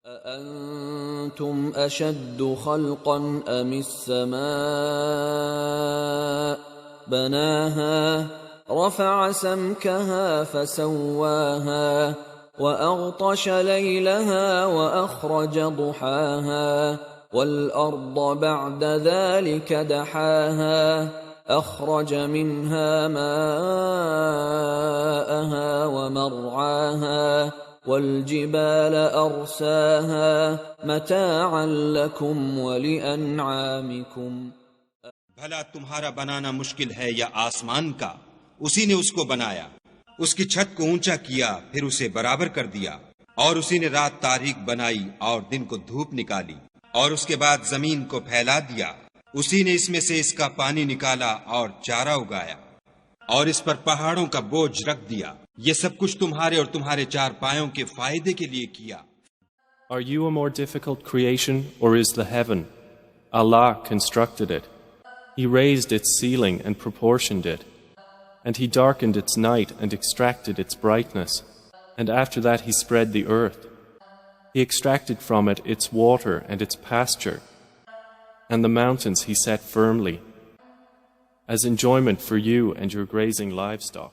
أأنتم أشد خلقا أم السماء بناها رفع سمكها فسواها وأغطش ليلها وأخرج ضحاها والأرض بعد ذلك دحاها أخرج منها ماءها ومرعاها والجبال أرساها متاعا لكم ولأنعامكم. بھلا تمہارا بنانا مشکل ہے یا آسمان کا؟ اسی نے اس کو بنایا، اس کی چھت کو اونچا کیا، پھر اسے برابر کر دیا، اور اسی نے رات تاریک بنائی اور دن کو دھوپ نکالی، اور اس کے بعد زمین کو پھیلا دیا، اسی نے اس میں سے اس کا پانی نکالا اور چارہ اگایا، اور اس پر پہاڑوں کا بوجھ رکھ دیا۔ یہ سب کچھ تمہارے اور تمہارے چار پایوں کے فائدے کے لیے کیا۔ Are you a more difficult creation, or is the heaven? Allah constructed it. He raised its ceiling and proportioned it. And He darkened its night and extracted its brightness. And after that He spread the earth. He extracted from it its water and its pasture. And the mountains He set firmly, as enjoyment for you and your grazing livestock.